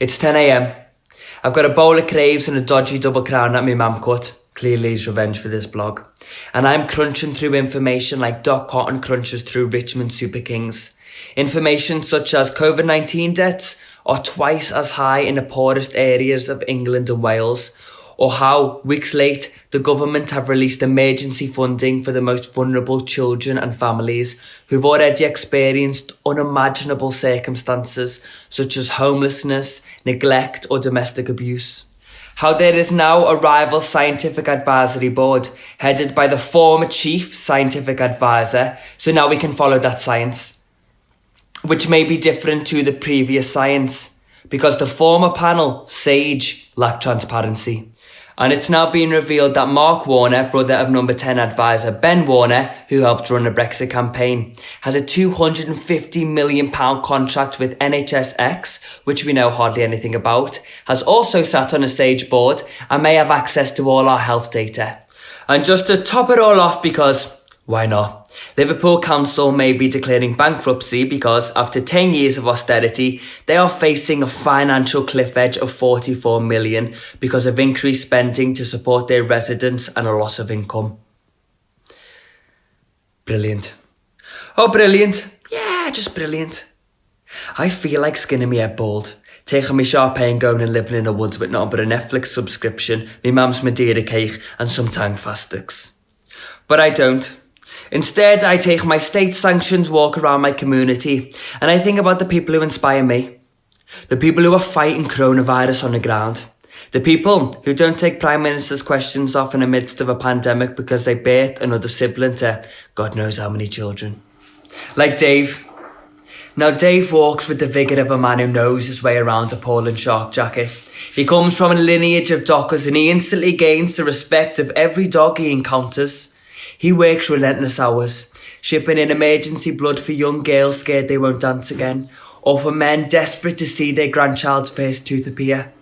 It's 10 a.m. I've got a bowl of craves and a dodgy double crown at my mum cut. Clearly it's revenge for this blog. And I'm crunching through information like Doc Cotton crunches through Richmond Super Kings. Information such as COVID-19 deaths are twice as high in the poorest areas of England and Wales, or how, weeks late, the government have released emergency funding for the most vulnerable children and families who've already experienced unimaginable circumstances such as homelessness, neglect or domestic abuse. How there is now a rival scientific advisory board headed by the former chief scientific advisor, so now we can follow that science, which may be different to the previous science, because the former panel, SAGE, lacked transparency. And it's now been revealed that Mark Warner, brother of number 10 advisor Ben Warner, who helped run the Brexit campaign, has a £250 million contract with NHSX, which we know hardly anything about, has also sat on a SAGE board and may have access to all our health data. And just to top it all off, because why not? Liverpool Council may be declaring bankruptcy because after 10 years of austerity, they are facing a financial cliff edge of 44 million because of increased spending to support their residents and a loss of income. Brilliant. Oh, brilliant. Yeah, just brilliant. I feel like skinning me head bald, taking my Sharpay and going and living in the woods with nothing but a Netflix subscription, my mum's Madeira cake and some tang fastics. But I don't. Instead, I take my state-sanctioned walk around my community and I think about the people who inspire me. The people who are fighting coronavirus on the ground. The people who don't take Prime Minister's questions off in the midst of a pandemic because they birthed another sibling to God knows how many children. Like Dave. Now, Dave walks with the vigour of a man who knows his way around a Poland shark jacket. He comes from a lineage of dockers and he instantly gains the respect of every dog he encounters. He works relentless hours, shipping in emergency blood for young girls scared they won't dance again, or for men desperate to see their grandchild's first tooth appear.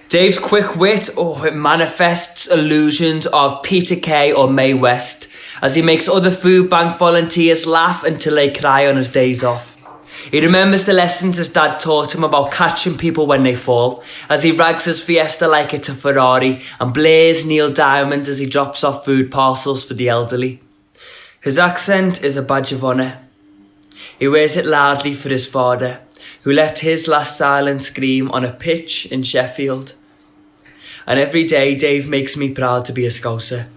Dave's quick wit, it manifests illusions of Peter Kay or Mae West, as he makes other food bank volunteers laugh until they cry on his days off. He remembers the lessons his dad taught him about catching people when they fall, as he rags his Fiesta like it's a Ferrari and blares Neil Diamond as he drops off food parcels for the elderly. His accent is a badge of honour. He wears it loudly for his father, who left his last silent scream on a pitch in Sheffield. And every day Dave makes me proud to be a Scouser.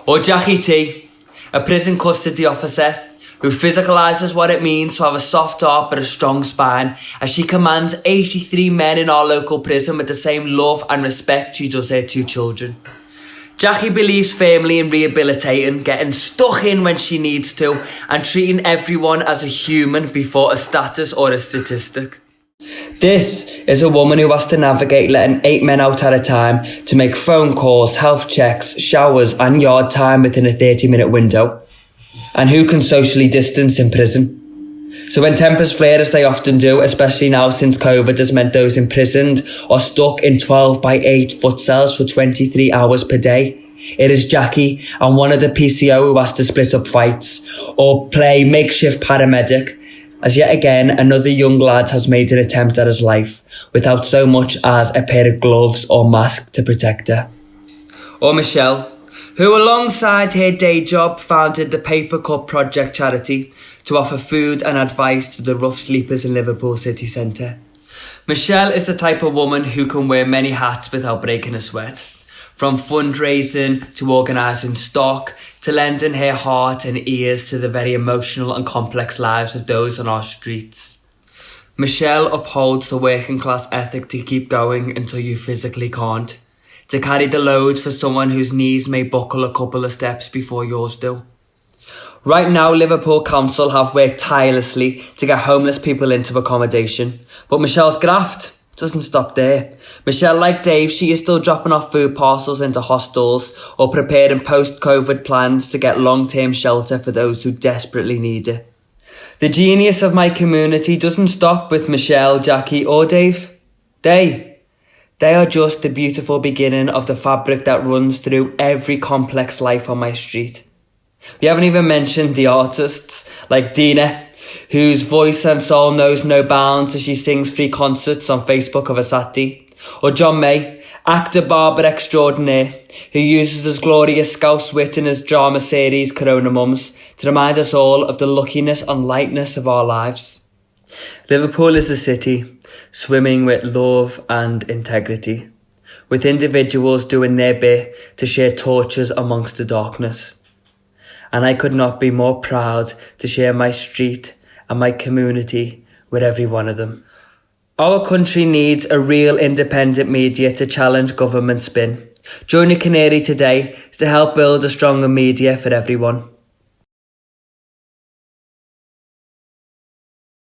Or Jackie T, a prison custody officer, who physicalises what it means to have a soft heart but a strong spine, as she commands 83 men in our local prison with the same love and respect she does her 2 children. Jackie believes firmly in rehabilitating, getting stuck in when she needs to, and treating everyone as a human before a status or a statistic. This is a woman who has to navigate letting 8 men out at a time to make phone calls, health checks, showers and yard time within a 30-minute window. And who can socially distance in prison? So when tempers flare, as they often do, especially now since COVID has meant those imprisoned are stuck in 12 by 8 foot cells for 23 hours per day, it is Jackie and one of the PCO who has to split up fights or play makeshift paramedic, as yet again another young lad has made an attempt at his life without so much as a pair of gloves or mask to protect her. Or Michelle, who alongside her day job founded the Paper Cup Project charity to offer food and advice to the rough sleepers in Liverpool city centre. Michelle is the type of woman who can wear many hats without breaking a sweat. From fundraising to organising stock to lending her heart and ears to the very emotional and complex lives of those on our streets. Michelle upholds the working class ethic to keep going until you physically can't. To carry the load for someone whose knees may buckle a couple of steps before yours do. Right now, Liverpool Council have worked tirelessly to get homeless people into accommodation, but Michelle's graft doesn't stop there. Michelle, like Dave, she is still dropping off food parcels into hostels or preparing post-COVID plans to get long-term shelter for those who desperately need it. The genius of my community doesn't stop with Michelle, Jackie or Dave. They are just the beautiful beginning of the fabric that runs through every complex life on my street. We haven't even mentioned the artists like Dina, whose voice and soul knows no bounds as she sings free concerts on Facebook of a Saturday. Or John May, actor barber extraordinaire, who uses his glorious Scouse wit in his drama series Corona Mums to remind us all of the luckiness and lightness of our lives. Liverpool is a city swimming with love and integrity, with individuals doing their bit to share torches amongst the darkness. And I could not be more proud to share my street and my community with every one of them. Our country needs a real independent media to challenge government spin. Join the Canary today to help build a stronger media for everyone.